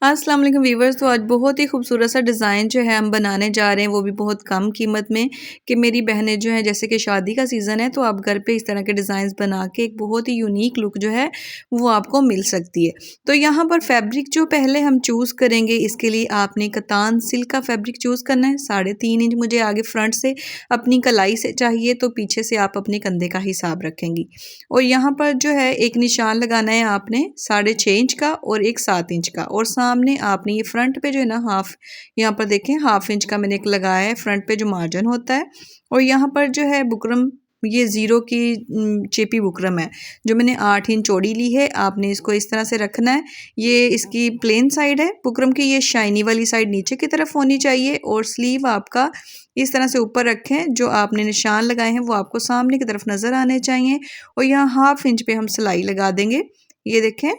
अस्सलाम वालेकुम वीवर्स। तो आज बहुत ही खूबसूरत सा डिज़ाइन जो है हम बनाने जा रहे हैं, वो भी बहुत कम कीमत में। कि मेरी बहनें जो हैं, जैसे कि शादी का सीज़न है, तो आप घर पे इस तरह के डिज़ाइंस बना के एक बहुत ही यूनिक लुक जो है वो आपको मिल सकती है। तो यहाँ पर फैब्रिक जो पहले हम चूज़ करेंगे, इसके लिए आपने कतान सिल्क का फैब्रिक चूज़ करना है। 3.5 इंच मुझे आगे फ्रंट से अपनी कलाई से चाहिए, तो पीछे से आप अपने कंधे का हिसाब रखेंगी। और यहाँ पर जो है एक निशान लगाना है आपने 6.5 इंच का और एक 7 इंच का। और सामने आपने ये फ्रंट पे जो है ना हाफ, यहाँ पर देखें 1/2 इंच का मैंने एक लगाया है फ्रंट पे जो मार्जिन होता है। और यहाँ पर जो है बुकरम, ये ज़ीरो की चेपी बुकरम है जो मैंने 8 इंच चौड़ी ली है। आपने इसको इस तरह से रखना है। ये इसकी प्लेन साइड है बुकरम की, ये शाइनी वाली साइड नीचे की तरफ होनी चाहिए। और स्लीव आपका इस तरह से ऊपर रखें, जो आपने निशान लगाए हैं वो आपको सामने की तरफ नज़र आने चाहिए। और यहाँ 1/2 इंच पे हम सिलाई लगा देंगे, ये देखें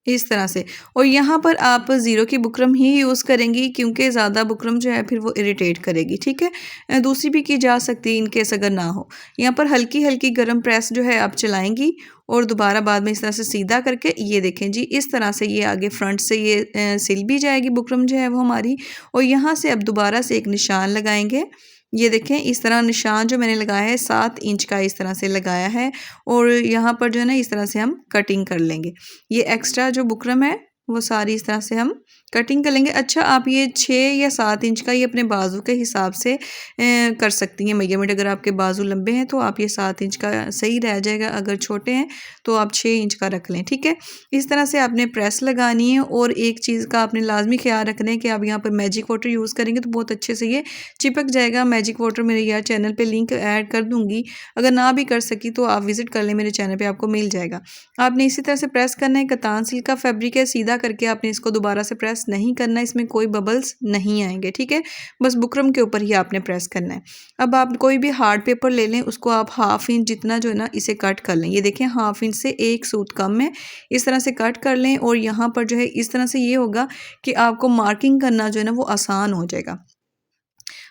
इस तरह से। और यहाँ पर आप ज़ीरो की बुकरम ही यूज़ करेंगी, क्योंकि ज़्यादा बुकरम जो है फिर वो इरिटेट करेगी, ठीक है। दूसरी भी की जा सकती है इन केस अगर ना हो। यहाँ पर हल्की हल्की गरम प्रेस जो है आप चलाएंगी और दोबारा बाद में इस तरह से सीधा करके, ये देखें जी, इस तरह से ये आगे फ्रंट से ये सिल भी जाएगी बुकरम जो है वो हमारी। और यहाँ से अब दोबारा से एक निशान लगाएंगे। ये देखें इस तरह निशान जो मैंने लगाया है 7 इंच का इस तरह से लगाया है। और यहाँ पर जो है ना इस तरह से हम कटिंग कर लेंगे। ये एक्स्ट्रा जो बुकरम है वो सारी इस तरह से हम कटिंग कर लेंगे। अच्छा, आप ये 6 या 7 इंच का ये अपने बाजू के हिसाब से कर सकती हैं मेजरमेंट। अगर आपके बाजू लंबे हैं तो आप ये 7 इंच का सही रह जाएगा, अगर छोटे हैं तो आप 6 इंच का रख लें, ठीक है। इस तरह से आपने प्रेस लगानी है। और एक चीज़ का आपने लाजमी ख्याल रखना है कि आप यहाँ पर मैजिक वाटर यूज़ करेंगे तो बहुत अच्छे से ये चिपक जाएगा। मैजिक वाटर मेरे यार चैनल पर लिंक ऐड कर दूँगी, अगर ना भी कर सकी तो आप विज़िट कर लें मेरे चैनल पर, आपको मिल जाएगा। आपने इसी तरह से प्रेस करना है। कतान सिल्क का फैब्रिक है, सीधा करके आपने इसको दोबारा से प्रेस नहीं करना है, इसमें कोई बबल्स नहीं आएंगे, ठीक है। बस बुकरम के ऊपर ही आपने प्रेस करना है। अब आप कोई भी हार्ड पेपर ले लें, उसको आप 1/2 इंच जितना जो है ना इसे कट कर लें। ये देखें 1/2 इंच से एक सूत कम है, इस तरह से कट कर लें। और यहाँ पर जो है इस तरह से ये होगा कि आपको मार्किंग करना जो है ना वो आसान हो जाएगा।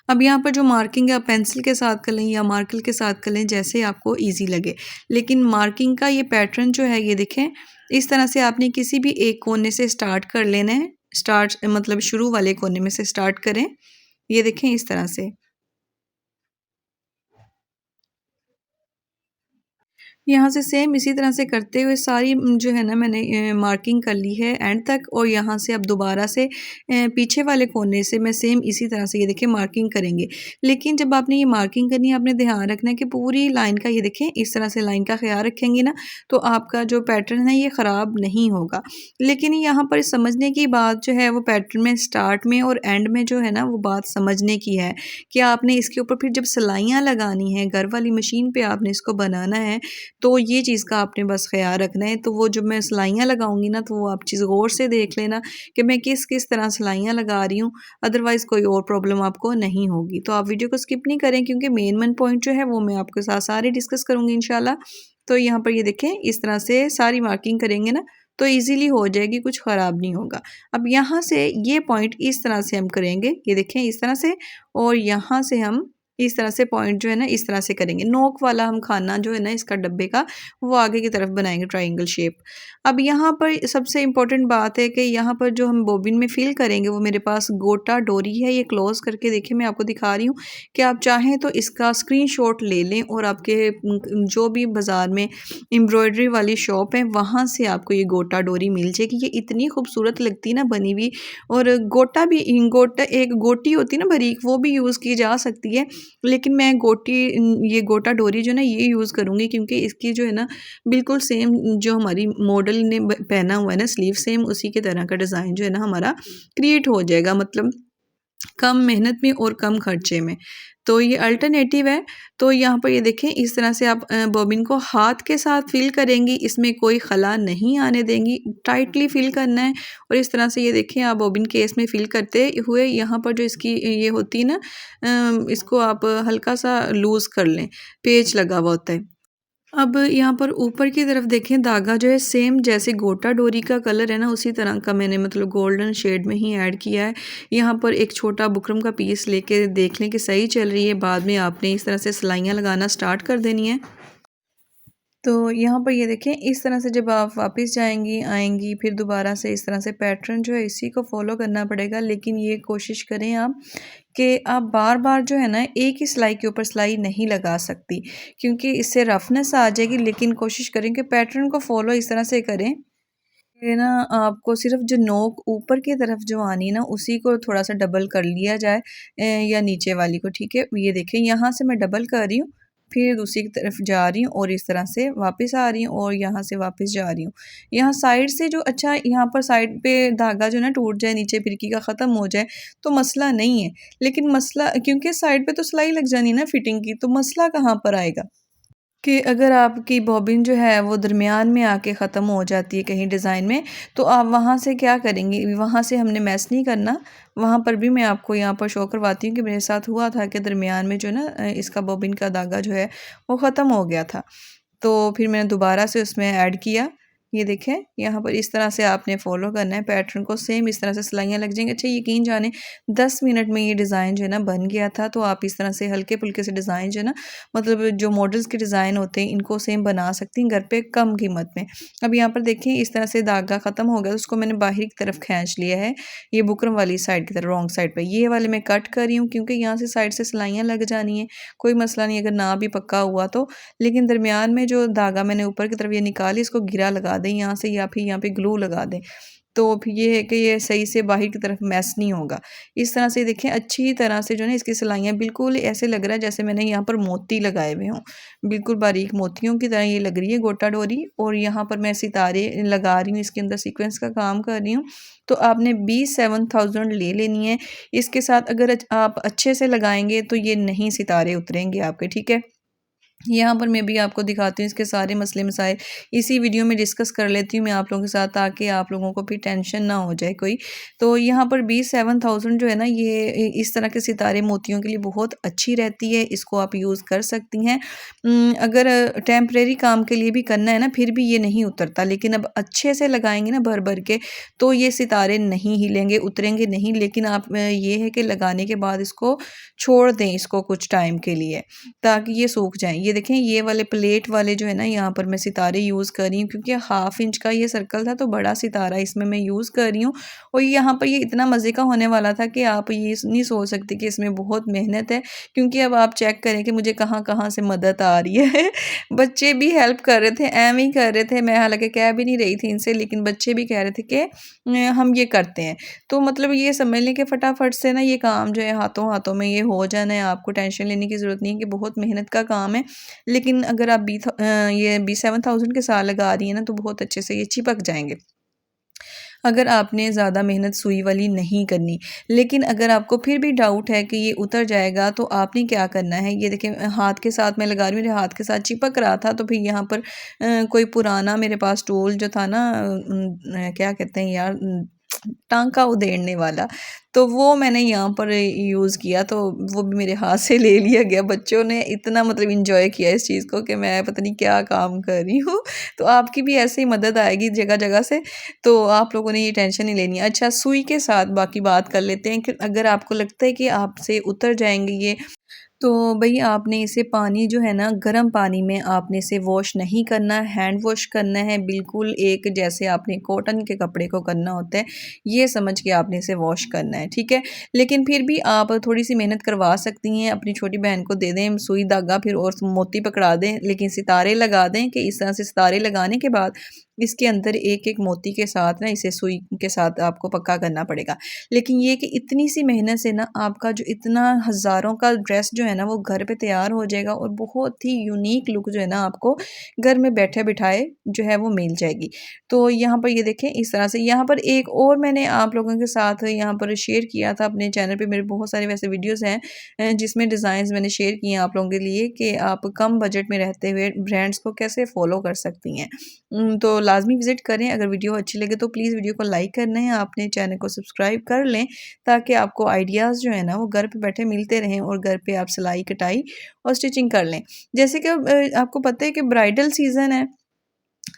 अब यहाँ पर जो मार्किंग है आप पेंसिल के साथ कर लें या मार्कर के साथ कर लें, जैसे आपको ईजी लगे। लेकिन मार्किंग का ये पैटर्न जो है, ये देखें इस तरह से आपने किसी भी एक कोने से स्टार्ट कर लेना है। स्टार्ट मतलब शुरू वाले कोने में से स्टार्ट करें, ये देखें इस तरह से। यहाँ से सेम इसी तरह से करते हुए सारी जो है ना मैंने मार्किंग कर ली है एंड तक। और यहाँ से अब दोबारा से पीछे वाले कोने से मैं सेम इसी तरह से, ये देखिए, मार्किंग करेंगे। लेकिन जब आपने ये मार्किंग करनी है, आपने ध्यान रखना है कि पूरी लाइन का, ये देखें इस तरह से लाइन का ख्याल रखेंगे ना, तो आपका जो पैटर्न है ये ख़राब नहीं होगा। लेकिन यहाँ पर समझने की बात जो है वो पैटर्न में स्टार्ट में और एंड में जो है ना वो बात समझने की है कि आपने इसके ऊपर फिर जब सिलाइयाँ लगानी है, घर वाली मशीन पे आपने इसको बनाना है, तो ये चीज़ का आपने बस ख़्याल रखना है। तो वो जब मैं सिलाइयाँ लगाऊंगी ना, तो वो आप चीज़ गौर से देख लेना कि मैं किस किस तरह सिलाइयाँ लगा रही हूँ, अदरवाइज़ कोई और प्रॉब्लम आपको नहीं होगी। तो आप वीडियो को स्किप नहीं करें, क्योंकि मेन पॉइंट जो है वो मैं आपके साथ सारे डिस्कस करूँगी इंशाल्लाह। तो यहाँ पर ये देखें इस तरह से सारी मार्किंग करेंगे ना तो ईज़िली हो जाएगी, कुछ ख़राब नहीं होगा। अब यहाँ से ये पॉइंट इस तरह से हम करेंगे, ये देखें इस तरह से। और यहाँ से हम इस तरह से पॉइंट जो है ना इस तरह से करेंगे। नोक वाला हम खाना जो है ना इसका डब्बे का, वो आगे की तरफ बनाएंगे ट्रायंगल शेप। अब यहाँ पर सबसे इम्पोर्टेंट बात है कि यहाँ पर जो हम बॉबिन में फिल करेंगे, वो मेरे पास गोटा डोरी है। ये क्लोज करके देखिए, मैं आपको दिखा रही हूँ कि आप चाहें तो इसका स्क्रीनशॉट ले लें और आपके जो भी बाज़ार में एम्ब्रॉयडरी वाली शॉप है वहाँ से आपको ये गोटा डोरी मिल जाएगी। ये इतनी खूबसूरत लगती है ना बनी हुई। और गोटा भी, गोटा एक गोटी होती है ना बारीक, वो भी यूज़ की जा सकती है। लेकिन मैं ये गोटा डोरी जो है ना ये यूज़ करूँगी, क्योंकि इसकी जो है ना बिल्कुल सेम जो हमारी मॉडल ने पहना हुआ है ना स्लीव, सेम उसी के तरह का डिज़ाइन जो है ना हमारा क्रिएट हो जाएगा, मतलब कम मेहनत में और कम खर्चे में। तो ये अल्टरनेटिव है। तो यहाँ पर ये देखें इस तरह से आप बॉबिन को हाथ के साथ फिल करेंगी, इसमें कोई खला नहीं आने देंगी, टाइटली फिल करना है। और इस तरह से ये देखें आप बॉबिन केस में फिल करते हुए यहाँ पर जो इसकी ये होती है ना, इसको आप हल्का सा लूज़ कर लें, पेच लगा हुआ होता है। अब यहाँ पर ऊपर की तरफ देखें, धागा जो है सेम जैसे गोटा डोरी का कलर है ना उसी तरह का मैंने मतलब गोल्डन शेड में ही ऐड किया है। यहाँ पर एक छोटा बुकरम का पीस लेके देख लें कि सही चल रही है, बाद में आपने इस तरह से सिलाइयाँ लगाना स्टार्ट कर देनी है। तो यहाँ पर ये देखें, इस तरह से जब आप वापस जाएंगी आएंगी फिर दोबारा से इस तरह से पैटर्न जो है इसी को फॉलो करना पड़ेगा। लेकिन ये कोशिश करें आप कि आप बार बार जो है ना एक ही सिलाई के ऊपर सिलाई नहीं लगा सकती, क्योंकि इससे रफनेस आ जाएगी। लेकिन कोशिश करें कि पैटर्न को फॉलो इस तरह से करें ये ना, आपको सिर्फ जो नोक ऊपर की तरफ जो आनी है ना उसी को थोड़ा सा डबल कर लिया जाए, या नीचे वाली को। ठीक है, ये देखें यहाँ से मैं डबल कर रही हूँ, फिर दूसरी की तरफ जा रही हूँ और इस तरह से वापस आ रही हूँ और यहाँ से वापस जा रही हूँ। यहाँ साइड से जो, अच्छा यहाँ पर साइड पे धागा जो ना टूट जाए, नीचे फिरकी का ख़त्म हो जाए तो मसला नहीं है। लेकिन मसला, क्योंकि साइड पे तो सिलाई लग जानी है ना फिटिंग की, तो मसला कहाँ पर आएगा कि अगर आपकी बॉबिन जो है वो दरमियान में आके ख़त्म हो जाती है कहीं डिज़ाइन में, तो आप वहाँ से क्या करेंगी, वहाँ से हमने मैस नहीं करना। वहाँ पर भी मैं आपको यहाँ पर शो करवाती हूँ कि मेरे साथ हुआ था कि दरमियान में जो ना इसका बॉबिन का धागा जो है वो ख़त्म हो गया था। तो फिर मैंने दोबारा से उसमें ऐड किया। ये देखें, यहाँ पर इस तरह से आपने फॉलो करना है पैटर्न को, सेम इस तरह से सिलाइयाँ लग जाएंगी। अच्छा, यकीन जाने 10 मिनट में ये डिज़ाइन जो है ना बन गया था। तो आप इस तरह से हल्के फुल्के से डिज़ाइन जो है ना, मतलब जो मॉडल्स के डिज़ाइन होते हैं इनको सेम बना सकती हैं घर पे कम कीमत में। अब यहाँ पर देखें, इस तरह से धागा ख़त्म हो गया तो उसको मैंने बाहर की तरफ खींच लिया है, ये बुकरम वाली साइड की तरफ, रॉन्ग साइड पर। ये वाले मैं कट कर रही हूँ क्योंकि यहाँ से साइड से सिलाइयाँ लग जानी है, कोई मसला नहीं अगर ना भी पक्का हुआ तो। लेकिन दरमियान में जो धागा मैंने ऊपर की तरफ ये निकाली, इसको घिरा लगा दें यहाँ से, या फिर यहाँ पे ग्लू लगा दें। तो फिर ये है कि ये सही से बाहर की तरफ मैस नहीं होगा। इस तरह से देखें, अच्छी तरह से जो है ना इसकी सिलाइयाँ बिल्कुल ऐसे लग रहा है जैसे मैंने यहाँ पर मोती लगाए हुए हों, बिल्कुल बारीक मोतियों की तरह ये लग रही है गोटा डोरी। और यहाँ पर मैं सितारे लगा रही हूँ, इसके अंदर सीक्वेंस का काम कर रही हूँ। तो आपने 27,000 ले लेनी है। इसके साथ अगर आप अच्छे से लगाएंगे तो ये नहीं सितारे उतरेंगे आपके, ठीक है। यहाँ पर मैं भी आपको दिखाती हूँ इसके सारे मसले मसाइल, इसी वीडियो में डिस्कस कर लेती हूँ मैं आप लोगों के साथ, ताकि आप लोगों को भी टेंशन ना हो जाए कोई। तो यहाँ पर 27,000 जो है ना, ये इस तरह के सितारे मोतियों के लिए बहुत अच्छी रहती है, इसको आप यूज़ कर सकती हैं। अगर टेम्परेरी काम के लिए भी करना है ना, फिर भी ये नहीं उतरता। लेकिन अब अच्छे से लगाएंगे ना भर भर के, तो ये सितारे नहीं हिलेंगे, उतरेंगे नहीं। लेकिन आप ये है कि लगाने के बाद इसको छोड़ दें, इसको कुछ टाइम के लिए, ताकि ये सूख जाएँ। ये देखें, ये वाले प्लेट वाले जो है ना, यहाँ पर मैं सितारे यूज़ कर रही हूँ क्योंकि 1/2 इंच का ये सर्कल था तो बड़ा सितारा इसमें मैं यूज़ कर रही हूँ। और यहाँ पर ये इतना मज़े का होने वाला था कि आप ये नहीं सोच सकते कि इसमें बहुत मेहनत है, क्योंकि अब आप चेक करें कि मुझे कहाँ कहाँ से मदद आ रही है। बच्चे भी हेल्प कर रहे थे, एम ही कर रहे थे, मैं हालांकि कह भी नहीं रही थी इनसे, लेकिन बच्चे भी कह रहे थे कि हम ये करते हैं। तो मतलब ये समझ लें कि फटाफट से ना ये काम जो है हाथों हाथों में ये हो जाना है, आपको टेंशन लेने की ज़रूरत नहीं है कि बहुत मेहनत का काम है। लेकिन अगर आप ये 27,000 के साथ लगा रही हैं ना, तो बहुत अच्छे से ये चिपक जाएंगे, अगर आपने ज़्यादा मेहनत सुई वाली नहीं करनी। लेकिन अगर आपको फिर भी डाउट है कि ये उतर जाएगा, तो आपने क्या करना है, ये देखें हाथ के साथ मैं लगा रही हूँ, मेरे हाथ के साथ चिपक रहा था। तो फिर यहाँ पर कोई पुराना मेरे पास टूल जो था ना, क्या कहते हैं यार, टांका उधेड़ने वाला, तो वो मैंने यहाँ पर यूज़ किया, तो वो भी मेरे हाथ से ले लिया गया। बच्चों ने इतना मतलब इंजॉय किया इस चीज़ को कि मैं पता नहीं क्या काम कर रही हूँ। तो आपकी भी ऐसे ही मदद आएगी जगह जगह से, तो आप लोगों ने ये टेंशन नहीं लेनी है। अच्छा, सुई के साथ बाकी बात कर लेते हैं कि अगर आपको लगता है कि आपसे उतर जाएंगे ये, तो भई आपने इसे पानी जो है ना, गर्म पानी में आपने इसे वॉश नहीं करना, हैंड वॉश करना है, बिल्कुल एक जैसे आपने कॉटन के कपड़े को करना होता है, ये समझ के आपने इसे वॉश करना है, ठीक है। लेकिन फिर भी आप थोड़ी सी मेहनत करवा सकती हैं, अपनी छोटी बहन को दे दें सुई धागा, फिर और मोती पकड़ा दें, लेकिन सितारे लगा दें कि इस तरह से सितारे लगाने के बाद इसके अंदर एक एक मोती के साथ ना इसे सुई के साथ आपको पक्का करना पड़ेगा। लेकिन ये कि इतनी सी मेहनत से ना आपका जो इतना हज़ारों का ड्रेस जो है ना वो घर पे तैयार हो जाएगा, और बहुत ही यूनिक लुक जो है ना आपको घर में बैठे बिठाए जो है वो मिल जाएगी। तो यहाँ पर ये देखें, इस तरह से यहाँ पर एक और मैंने आप लोगों के साथ यहाँ पर शेयर किया था अपने चैनल पे, मेरे बहुत सारे वैसे वीडियोस हैं जिसमें डिज़ाइंस मैंने शेयर किए हैं आप लोगों के लिए कि आप कम बजट में रहते हुए ब्रांड्स को कैसे फॉलो कर सकती हैं। तो लाजमी विज़िट करें। अगर वीडियो अच्छी लगे तो प्लीज़ वीडियो को लाइक करना है, आपने चैनल को सब्सक्राइब कर लें, ताकि आपको आइडियाज़ जो है ना वो घर पे बैठे मिलते रहें और घर पे आप सिलाई कटाई और स्टिचिंग कर लें। जैसे कि आपको पता है कि ब्राइडल सीज़न है,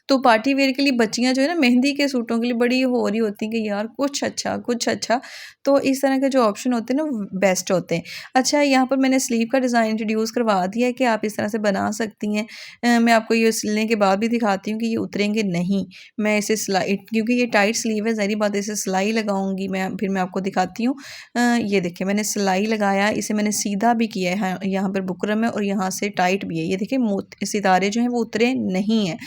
तो पार्टी वेयर के लिए बच्चियाँ जो है ना मेहंदी के सूटों के लिए बड़ी हो रही होती हैं कि यार कुछ अच्छा, तो इस तरह के जो ऑप्शन होते हैं ना वो बेस्ट होते हैं। अच्छा, यहाँ पर मैंने स्लीव का डिज़ाइन इंट्रोड्यूस करवा दिया है कि आप इस तरह से बना सकती हैं। मैं आपको ये सिलने के बाद भी दिखाती हूँ कि ये उतरेंगे नहीं। मैं इसे सिलाई, क्योंकि ये टाइट स्लीव है, ज़ाहिर बात है इसे सिलाई लगाऊँगी मैं, फिर मैं आपको दिखाती हूँ। ये देखिए मैंने सिलाई लगाया, इसे मैंने सीधा भी किया है, यहाँ पर बुकरम है और यहाँ से टाइट भी है। ये देखिए सितारे जो हैं वो उतरे नहीं हैं।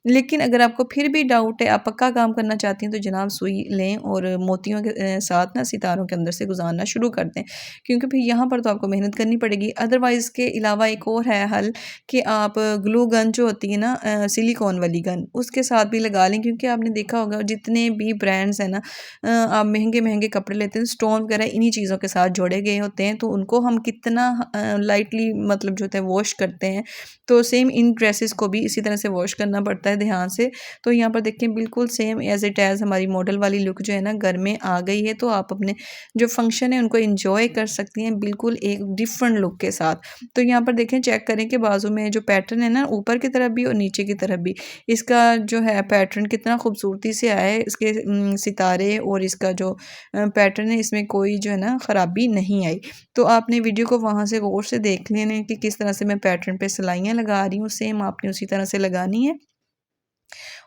लेकिन अगर आपको फिर भी डाउट है, आप पक्का काम करना चाहती हैं, तो जनाब सुई लें और मोतियों के साथ ना सितारों के अंदर से गुजारना शुरू कर दें, क्योंकि फिर यहाँ पर तो आपको मेहनत करनी पड़ेगी। अदरवाइज़ इसके अलावा एक और है हल कि आप ग्लू गन जो होती है ना, सिलिकॉन वाली गन, उसके साथ भी लगा लें, क्योंकि आपने देखा होगा जितने भी ब्रांड्स हैं ना, आप महंगे कपड़े लेते हैं, स्टोन वगैरह इन्हीं चीज़ों के साथ जोड़े गए होते हैं, तो उनको हम कितना लाइटली मतलब जो होता है वॉश करते हैं, तो सेम इन ड्रेसेस को भी इसी तरह से वॉश करना पड़ता है ध्यान से। तो यहाँ पर देखें बिल्कुल सेम एज़ इट एज़ हमारी मॉडल वाली लुक जो है ना घर में आ गई है। तो आप अपने जो फंक्शन है उनको एंजॉय कर सकती हैं बिल्कुल एक डिफरेंट लुक के साथ। तो यहाँ पर देखें, चेक करें कि बाजू में जो पैटर्न है ना, ऊपर की तरफ भी और नीचे की तरफ भी, इसका जो है पैटर्न कितना खूबसूरती से आया है। इसके सितारे और इसका जो पैटर्न है, इसमें कोई जो है ना ख़राबी नहीं आई। तो आपने वीडियो को वहाँ से गौर से देख लेना है कि किस तरह से मैं पैटर्न पे सिलाइयाँ लगा रही हूँ, सेम आपने उसी तरह से लगानी है।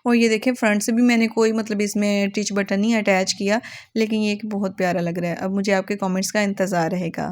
और ये देखें फ्रंट से भी मैंने कोई मतलब इसमें टिच बटन नहीं अटैच किया, लेकिन ये कि बहुत प्यारा लग रहा है। अब मुझे आपके कमेंट्स का इंतज़ार रहेगा।